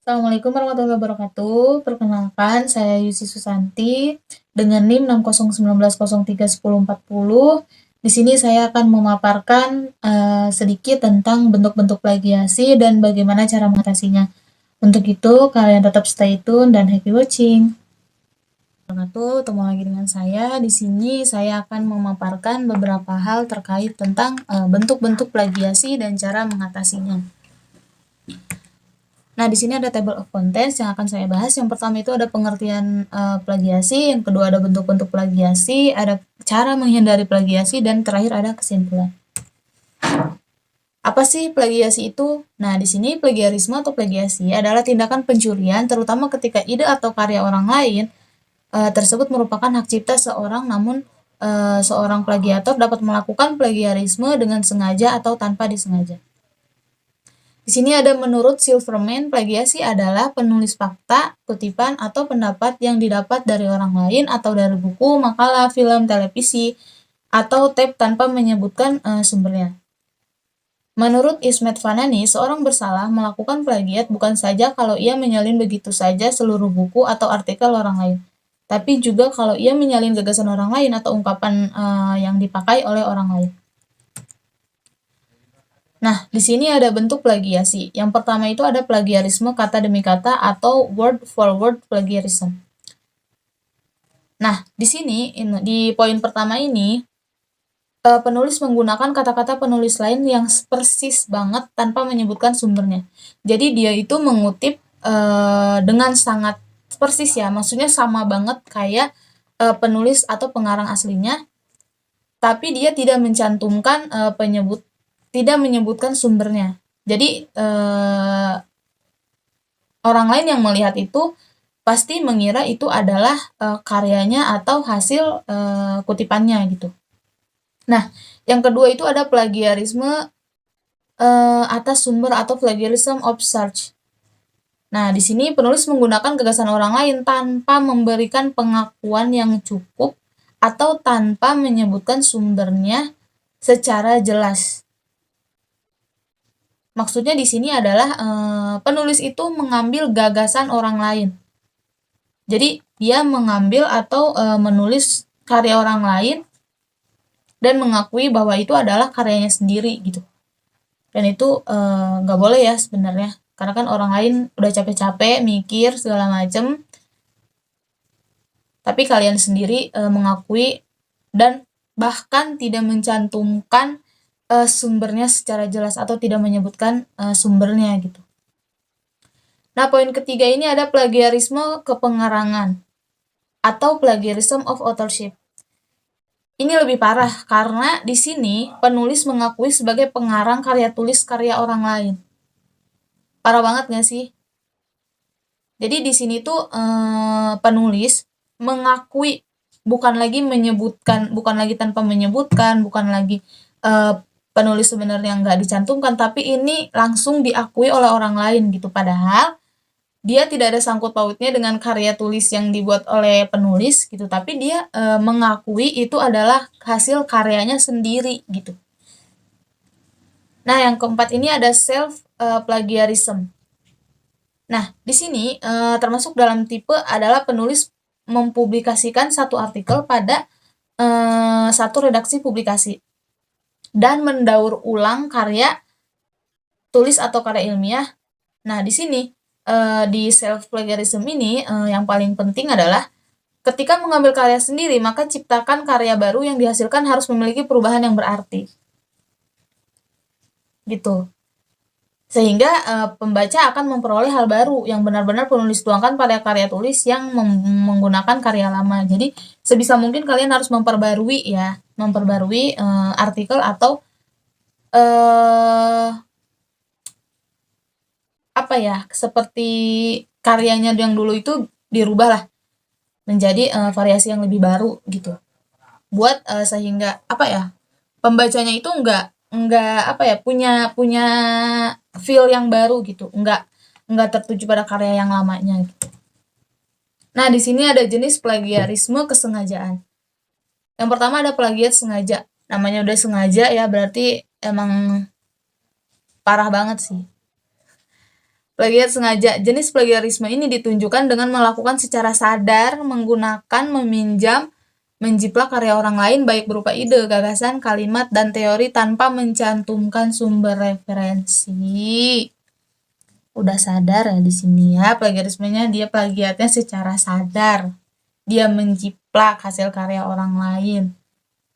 Assalamualaikum warahmatullahi wabarakatuh. Perkenalkan, saya Yusi Susanti dengan NIM 601903140. Di sini saya akan memaparkan sedikit tentang bentuk-bentuk plagiasi dan bagaimana cara mengatasinya. Untuk itu, kalian tetap stay tune dan happy watching. Ketemu lagi dengan saya. Di sini saya akan memaparkan beberapa hal terkait tentang bentuk-bentuk plagiasi dan cara mengatasinya. Nah, di sini ada table of contents yang akan saya bahas. Yang pertama itu ada pengertian plagiasi, yang kedua ada bentuk-bentuk plagiasi, ada cara menghindari plagiasi, dan terakhir ada kesimpulan. Apa sih plagiasi itu? Nah, di sini plagiarisme atau plagiasi adalah tindakan pencurian, terutama ketika ide atau karya orang lain tersebut merupakan hak cipta seorang, namun seorang plagiator dapat melakukan plagiarisme dengan sengaja atau tanpa disengaja. Di sini ada menurut Silverman, plagiasi adalah penulis fakta, kutipan, atau pendapat yang didapat dari orang lain atau dari buku, makalah, film, televisi, atau tape tanpa menyebutkan sumbernya. Menurut Ismet Fanani, seorang bersalah melakukan plagiat bukan saja kalau ia menyalin begitu saja seluruh buku atau artikel orang lain, tapi juga kalau ia menyalin gagasan orang lain atau ungkapan yang dipakai oleh orang lain. Nah, di sini ada bentuk plagiasi. Yang pertama itu ada plagiarisme kata demi kata atau word for word plagiarism. Nah, di sini di poin pertama ini penulis menggunakan kata-kata penulis lain yang persis banget tanpa menyebutkan sumbernya. Jadi dia itu mengutip dengan sangat persis ya, maksudnya sama banget kayak penulis atau pengarang aslinya, tapi dia tidak mencantumkan tidak menyebutkan sumbernya. Jadi orang lain yang melihat itu pasti mengira itu adalah karyanya atau hasil kutipannya gitu. Nah, yang kedua itu ada plagiarisme atas sumber atau plagiarism of search. Nah, di sini penulis menggunakan gagasan orang lain tanpa memberikan pengakuan yang cukup atau tanpa menyebutkan sumbernya secara jelas. Maksudnya di sini adalah penulis itu mengambil gagasan orang lain. Jadi dia mengambil atau menulis karya orang lain dan mengakui bahwa itu adalah karyanya sendiri gitu. Dan itu nggak boleh ya sebenarnya, karena kan orang lain udah capek-capek mikir segala macem, tapi kalian sendiri mengakui dan bahkan tidak mencantumkan sumbernya secara jelas atau tidak menyebutkan sumbernya gitu. Nah, poin ketiga ini ada plagiarisme kepengarangan atau plagiarism of authorship. Ini lebih parah karena di sini penulis mengakui sebagai pengarang karya tulis karya orang lain. Parah banget gak sih? Jadi di sini tuh penulis mengakui, bukan lagi menyebutkan, bukan lagi tanpa menyebutkan, bukan lagi penulis sebenarnya nggak dicantumkan, tapi ini langsung diakui oleh orang lain gitu. Padahal dia tidak ada sangkut pautnya dengan karya tulis yang dibuat oleh penulis gitu, tapi dia mengakui itu adalah hasil karyanya sendiri gitu. Nah, yang keempat ini ada self plagiarism. Nah, di sini termasuk dalam tipe adalah penulis mempublikasikan satu artikel pada satu redaksi publikasi dan mendaur ulang karya tulis atau karya ilmiah. Nah, di sini di self plagiarism ini yang paling penting adalah ketika mengambil karya sendiri, maka ciptakan karya baru yang dihasilkan harus memiliki perubahan yang berarti. Gitu. Sehingga pembaca akan memperoleh hal baru yang benar-benar penulis tuangkan pada karya tulis yang menggunakan karya lama. Jadi sebisa mungkin kalian harus memperbarui ya, memperbarui artikel atau apa ya, seperti karyanya yang dulu itu dirubah lah menjadi variasi yang lebih baru gitu. Buat sehingga apa ya, pembacanya itu enggak apa ya, punya punya feel yang baru gitu, enggak tertuju pada karya yang lamanya gitu. Nah, di sini ada jenis plagiarisme kesengajaan. Yang pertama ada plagiat sengaja. Namanya udah sengaja ya, berarti emang parah banget sih. Plagiat sengaja. Jenis plagiarisme ini ditunjukkan dengan melakukan secara sadar, menggunakan, meminjam, menjiplak karya orang lain baik berupa ide, gagasan, kalimat, dan teori tanpa mencantumkan sumber referensi. Udah sadar ya di sini ya, plagiarismenya dia plagiatnya secara sadar. Dia menjiplak hasil karya orang lain.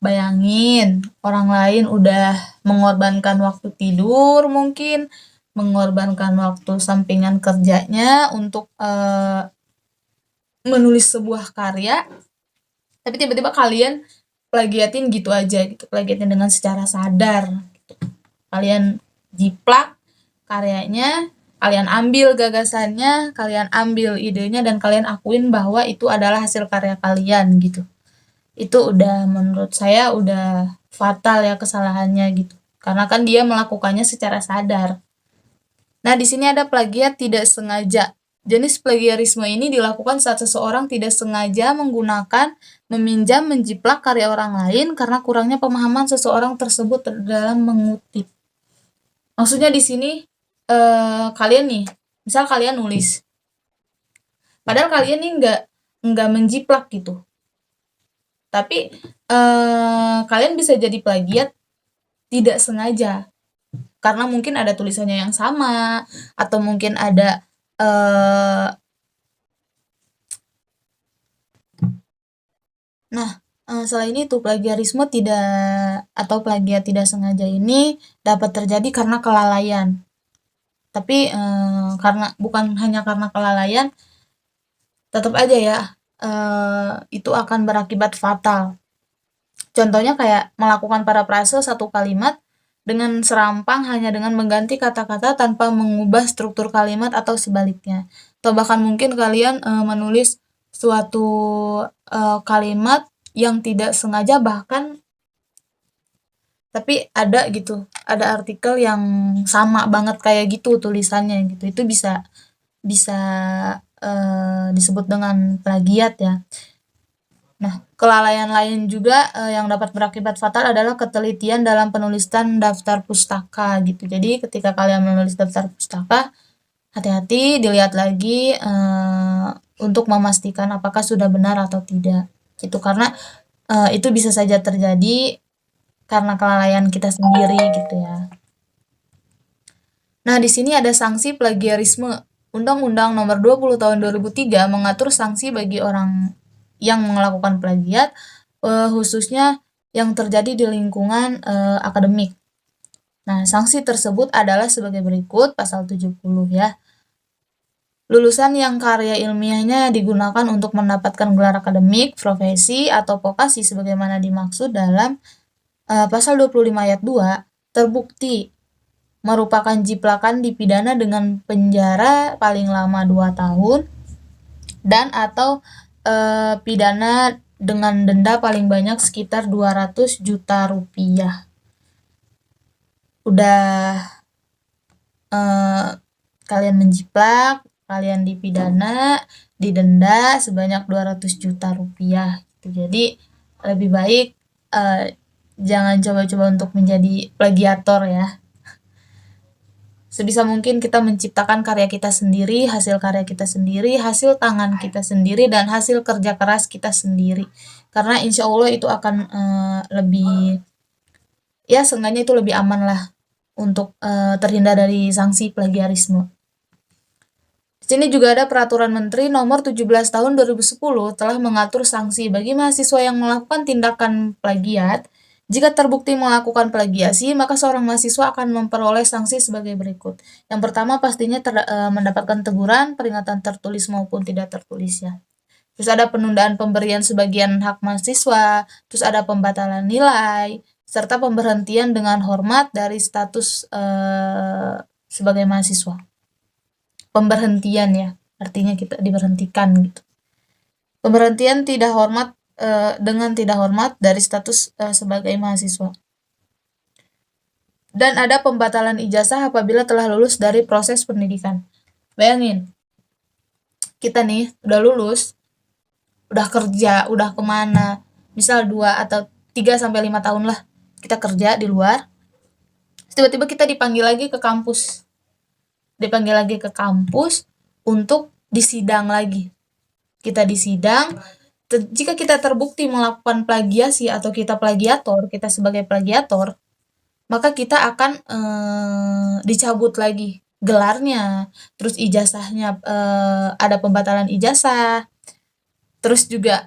Bayangin, orang lain udah mengorbankan waktu tidur mungkin, mengorbankan waktu sampingan kerjanya untuk menulis sebuah karya, tapi tiba-tiba kalian plagiatin gitu aja gitu, plagiatin dengan secara sadar. Kalian jiplak karyanya, kalian ambil gagasannya, kalian ambil idenya, dan kalian akuin bahwa itu adalah hasil karya kalian gitu. Itu udah menurut saya udah fatal ya kesalahannya gitu. Karena kan dia melakukannya secara sadar. Nah, di sini ada plagiat tidak sengaja. Jenis plagiarisme ini dilakukan saat seseorang tidak sengaja menggunakan, meminjam, menjiplak karya orang lain karena kurangnya pemahaman seseorang tersebut dalam mengutip. Maksudnya di sini kalian nih, misal kalian nulis, padahal kalian nih nggak menjiplak gitu, tapi kalian bisa jadi plagiat tidak sengaja karena mungkin ada tulisannya yang sama atau mungkin ada selain itu plagiarisme atau plagiat tidak sengaja ini dapat terjadi karena kelalaian. Tapi bukan hanya karena kelalaian, tetap aja ya itu akan berakibat fatal. Contohnya kayak melakukan parafrase satu kalimat dengan serampang hanya dengan mengganti kata-kata tanpa mengubah struktur kalimat atau sebaliknya. Atau bahkan mungkin kalian menulis suatu kalimat yang tidak sengaja bahkan, tapi ada gitu, ada artikel yang sama banget kayak gitu tulisannya gitu. Itu bisa bisa disebut dengan plagiat ya. Nah, kelalaian lain juga yang dapat berakibat fatal adalah ketelitian dalam penulisan daftar pustaka gitu. Jadi ketika kalian menulis daftar pustaka, hati-hati dilihat lagi untuk memastikan apakah sudah benar atau tidak. Gitu, karena itu bisa saja terjadi karena kelalaian kita sendiri gitu ya. Nah, di sini ada sanksi plagiarisme. Undang-Undang Nomor 20 Tahun 2003 mengatur sanksi bagi orang yang melakukan plagiat, khususnya yang terjadi di lingkungan akademik. Nah, sanksi tersebut adalah sebagai berikut, pasal 70 ya. Lulusan yang karya ilmiahnya digunakan untuk mendapatkan gelar akademik, profesi, atau vokasi sebagaimana dimaksud dalam pasal 25 ayat 2, terbukti merupakan jiplakan dipidana dengan penjara paling lama 2 tahun dan atau pidana dengan denda paling banyak sekitar 200 juta rupiah. Udah kalian menjiplak, kalian dipidana, didenda sebanyak 200 juta rupiah. Jadi lebih baik jangan coba-coba untuk menjadi plagiator ya. Sebisa mungkin kita menciptakan karya kita sendiri, hasil karya kita sendiri, hasil tangan kita sendiri, dan hasil kerja keras kita sendiri. Karena insya Allah itu akan lebih, ya seenggaknya itu lebih aman lah untuk terhindar dari sanksi plagiarisme. Di sini juga ada Peraturan Menteri Nomor 17 Tahun 2010 telah mengatur sanksi bagi mahasiswa yang melakukan tindakan plagiat. Jika terbukti melakukan plagiasi, maka seorang mahasiswa akan memperoleh sanksi sebagai berikut. Yang pertama pastinya mendapatkan teguran, peringatan tertulis maupun tidak tertulis ya. Terus ada penundaan pemberian sebagian hak mahasiswa, terus ada pembatalan nilai, serta pemberhentian dengan hormat dari status sebagai mahasiswa. Pemberhentian ya, artinya kita diberhentikan gitu. Pemberhentian tidak hormat dengan tidak hormat dari status sebagai mahasiswa. Dan ada pembatalan ijazah apabila telah lulus dari proses pendidikan. Bayangin, kita nih udah lulus, udah kerja, udah kemana, misal 2 atau 3-5 tahun lah kita kerja di luar, tiba-tiba kita dipanggil lagi ke kampus. dipanggil lagi ke kampus untuk disidang lagi. Kita disidang, jika kita terbukti melakukan plagiasi atau kita plagiator, kita sebagai plagiator, maka kita akan dicabut lagi gelarnya, terus ijazahnya, ada pembatalan ijazah, terus juga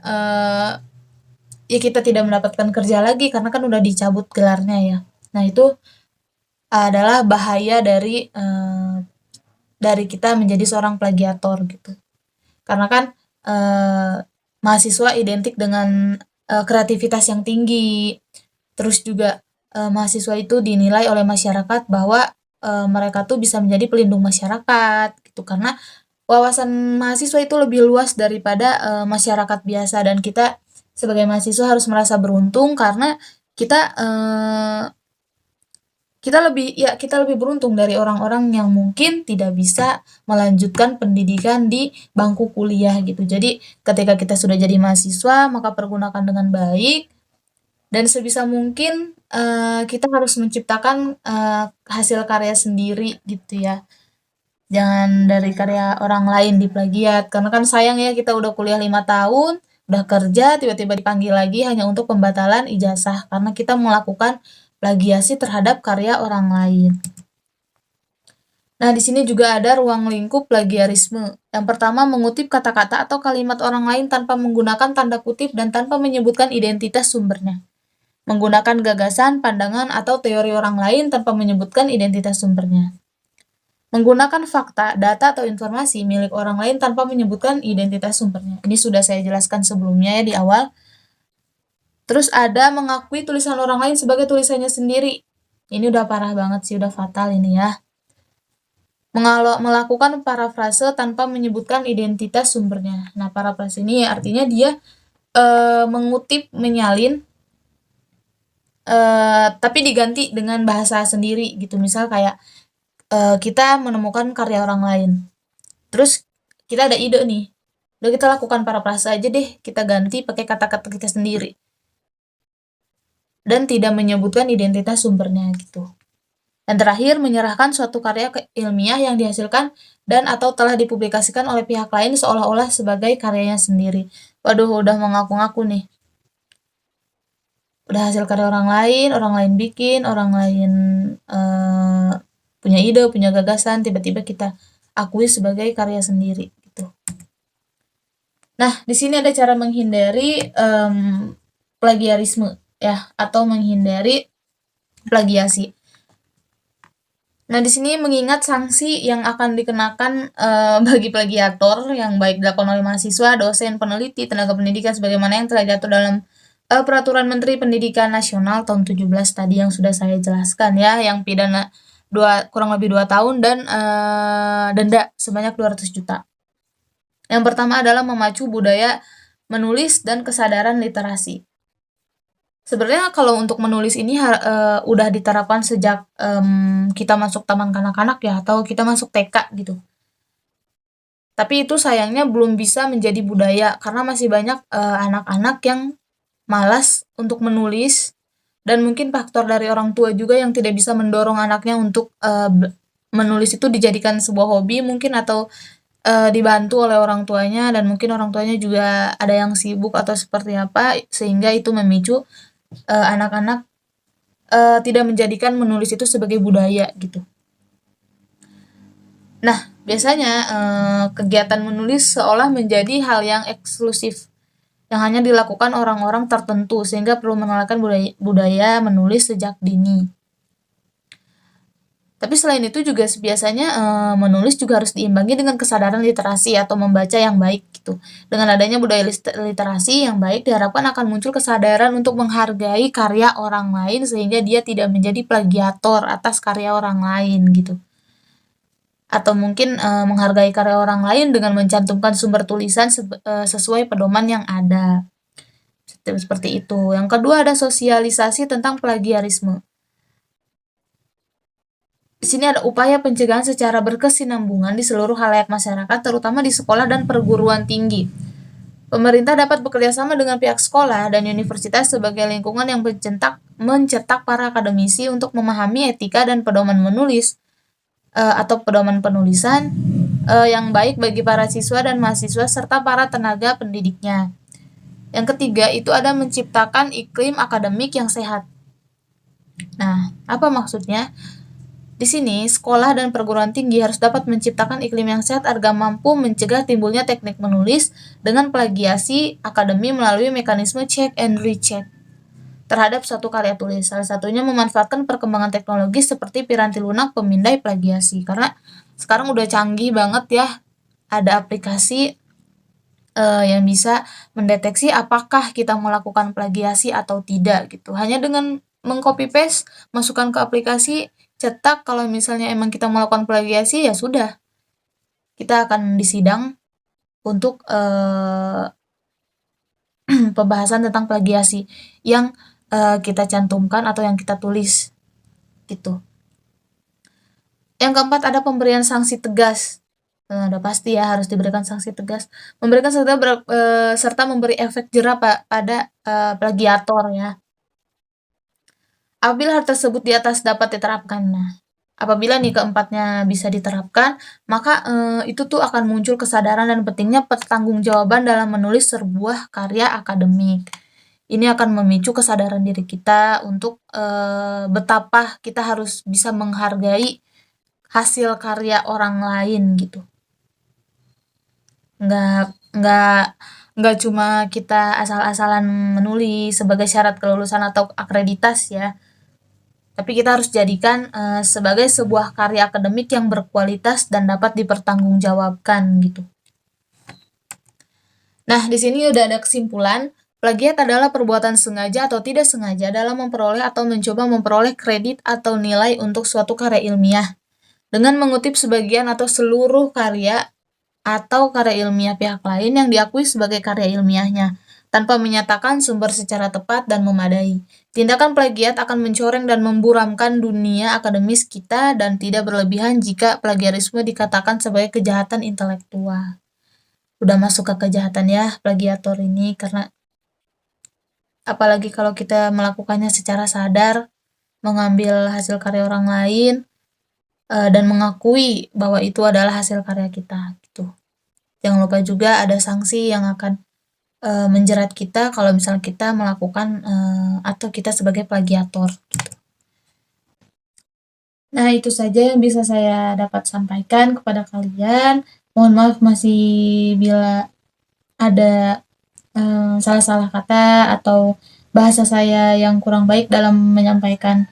ya kita tidak mendapatkan kerja lagi karena kan udah dicabut gelarnya ya. Nah itu adalah bahaya dari kita menjadi seorang plagiator gitu. Karena kan mahasiswa identik dengan kreativitas yang tinggi, terus juga mahasiswa itu dinilai oleh masyarakat bahwa mereka tuh bisa menjadi pelindung masyarakat gitu, karena wawasan mahasiswa itu lebih luas daripada masyarakat biasa, dan kita sebagai mahasiswa harus merasa beruntung karena kita kita lebih beruntung dari orang-orang yang mungkin tidak bisa melanjutkan pendidikan di bangku kuliah gitu. Jadi ketika kita sudah jadi mahasiswa, maka pergunakan dengan baik dan sebisa mungkin kita harus menciptakan hasil karya sendiri gitu ya. Jangan dari karya orang lain diplagiat, karena kan sayang ya kita udah kuliah 5 tahun, udah kerja, tiba-tiba dipanggil lagi hanya untuk pembatalan ijazah karena kita melakukan plagiasi terhadap karya orang lain. Nah, di sini juga ada ruang lingkup plagiarisme. Yang pertama, mengutip kata-kata atau kalimat orang lain tanpa menggunakan tanda kutip dan tanpa menyebutkan identitas sumbernya. Menggunakan gagasan, pandangan, atau teori orang lain tanpa menyebutkan identitas sumbernya. Menggunakan fakta, data, atau informasi milik orang lain tanpa menyebutkan identitas sumbernya. Ini sudah saya jelaskan sebelumnya ya di awal. Terus ada mengakui tulisan orang lain sebagai tulisannya sendiri. Ini udah parah banget sih, udah fatal ini ya. Melakukan parafrase tanpa menyebutkan identitas sumbernya. Nah, parafrase ini artinya dia mengutip, menyalin, tapi diganti dengan bahasa sendiri gitu. Misal kayak kita menemukan karya orang lain. Terus kita ada ide nih. Udah kita lakukan parafrase aja deh, kita ganti pakai kata-kata kita sendiri. Dan tidak menyebutkan identitas sumbernya gitu. Dan terakhir, menyerahkan suatu karya ilmiah yang dihasilkan dan atau telah dipublikasikan oleh pihak lain seolah-olah sebagai karyanya sendiri. Waduh, udah mengaku-ngaku nih. Udah hasil karya orang lain bikin, orang lain punya ide, punya gagasan, tiba-tiba kita akui sebagai karya sendiri gitu. Nah, di sini ada cara menghindari plagiarisme ya, atau menghindari plagiasi. Nah, di sini mengingat sanksi yang akan dikenakan bagi plagiator yang baik dilakukan oleh mahasiswa, dosen, peneliti, tenaga pendidikan sebagaimana yang telah diatur dalam Peraturan Menteri Pendidikan Nasional tahun 17 tadi yang sudah saya jelaskan ya, yang pidana kurang lebih 2 tahun dan denda sebanyak 200 juta. Yang pertama adalah memacu budaya menulis dan kesadaran literasi. Sebenarnya kalau untuk menulis ini udah diterapkan sejak kita masuk taman kanak-kanak ya, atau kita masuk TK gitu. Tapi itu sayangnya belum bisa menjadi budaya karena masih banyak anak-anak yang malas untuk menulis, dan mungkin faktor dari orang tua juga yang tidak bisa mendorong anaknya untuk menulis itu dijadikan sebuah hobi mungkin, atau dibantu oleh orang tuanya, dan mungkin orang tuanya juga ada yang sibuk atau seperti apa, sehingga itu memicu anak-anak tidak menjadikan menulis itu sebagai budaya gitu. Nah, biasanya kegiatan menulis seolah menjadi hal yang eksklusif yang hanya dilakukan orang-orang tertentu, sehingga perlu mengenalkan budaya menulis sejak dini. Tapi selain itu juga biasanya menulis juga harus diimbangi dengan kesadaran literasi atau membaca yang baik gitu. Dengan adanya budaya literasi yang baik, diharapkan akan muncul kesadaran untuk menghargai karya orang lain sehingga dia tidak menjadi plagiator atas karya orang lain gitu. Atau mungkin menghargai karya orang lain dengan mencantumkan sumber tulisan sesuai pedoman yang ada. Seperti itu. Yang kedua ada sosialisasi tentang plagiarisme. Di sini ada upaya pencegahan secara berkesinambungan di seluruh halayak masyarakat, terutama di sekolah dan perguruan tinggi. Pemerintah dapat bekerjasama dengan pihak sekolah dan universitas sebagai lingkungan yang mencetak para akademisi untuk memahami etika dan pedoman menulis, atau pedoman penulisan yang baik bagi para siswa dan mahasiswa serta para tenaga pendidiknya. Yang ketiga itu ada menciptakan iklim akademik yang sehat. Nah, apa maksudnya? Di sini, sekolah dan perguruan tinggi harus dapat menciptakan iklim yang sehat agar mampu mencegah timbulnya teknik menulis dengan plagiasi akademi melalui mekanisme check and recheck terhadap suatu karya tulis. Salah satunya memanfaatkan perkembangan teknologi seperti piranti lunak pemindai plagiasi. Karena sekarang udah canggih banget ya, ada aplikasi yang bisa mendeteksi apakah kita melakukan plagiasi atau tidak gitu. Hanya dengan mengcopy paste, masukkan ke aplikasi, cetak, kalau misalnya emang kita melakukan plagiasi ya sudah, kita akan disidang untuk pembahasan tentang plagiasi yang kita cantumkan atau yang kita tulis gitu. Yang keempat ada pemberian sanksi tegas. Udah pasti ya harus diberikan sanksi tegas. Memberikan serta memberi efek jerah pada plagiator ya. Apabila hal tersebut di atas dapat diterapkan. Nah, apabila nih keempatnya bisa diterapkan, maka itu tuh akan muncul kesadaran dan pentingnya pertanggungjawaban dalam menulis sebuah karya akademik. Ini akan memicu kesadaran diri kita untuk betapa kita harus bisa menghargai hasil karya orang lain gitu. Nggak cuma kita asal-asalan menulis sebagai syarat kelulusan atau akreditas ya, tapi kita harus jadikan sebagai sebuah karya akademik yang berkualitas dan dapat dipertanggungjawabkan gitu. Nah, di sini udah ada kesimpulan, plagiat adalah perbuatan sengaja atau tidak sengaja dalam memperoleh atau mencoba memperoleh kredit atau nilai untuk suatu karya ilmiah dengan mengutip sebagian atau seluruh karya atau karya ilmiah pihak lain yang diakui sebagai karya ilmiahnya, tanpa menyatakan sumber secara tepat dan memadai. Tindakan plagiat akan mencoreng dan memburamkan dunia akademis kita dan tidak berlebihan jika plagiarisme dikatakan sebagai kejahatan intelektual. Udah masuk ke kejahatan ya plagiator ini, karena apalagi kalau kita melakukannya secara sadar, mengambil hasil karya orang lain, dan mengakui bahwa itu adalah hasil karya kita gitu. Jangan lupa juga ada sanksi yang akan menjerat kita kalau misalnya kita melakukan atau kita sebagai plagiator gitu. Nah, itu saja yang bisa saya dapat sampaikan kepada kalian. Mohon maaf masih bila ada salah-salah kata atau bahasa saya yang kurang baik dalam menyampaikan.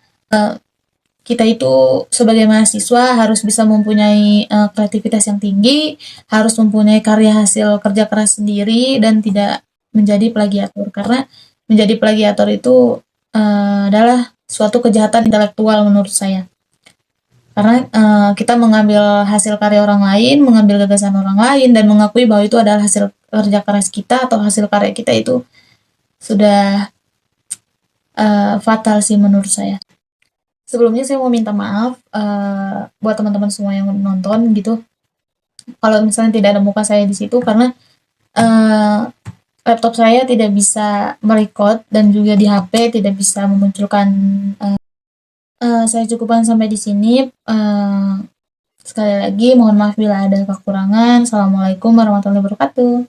Kita itu sebagai mahasiswa harus bisa mempunyai kreativitas yang tinggi, harus mempunyai karya hasil kerja keras sendiri dan tidak menjadi plagiator, karena menjadi plagiator itu adalah suatu kejahatan intelektual menurut saya. Karena kita mengambil hasil karya orang lain, mengambil gagasan orang lain dan mengakui bahwa itu adalah hasil kerja keras kita atau hasil karya kita, itu sudah fatal sih menurut saya. Sebelumnya saya mau minta maaf buat teman-teman semua yang nonton gitu. Kalau misalnya tidak ada muka saya di situ karena laptop saya tidak bisa merecord dan juga di HP tidak bisa memunculkan. Saya cukupkan sampai di sini. Sekali lagi mohon maaf bila ada kekurangan. Assalamualaikum warahmatullahi wabarakatuh.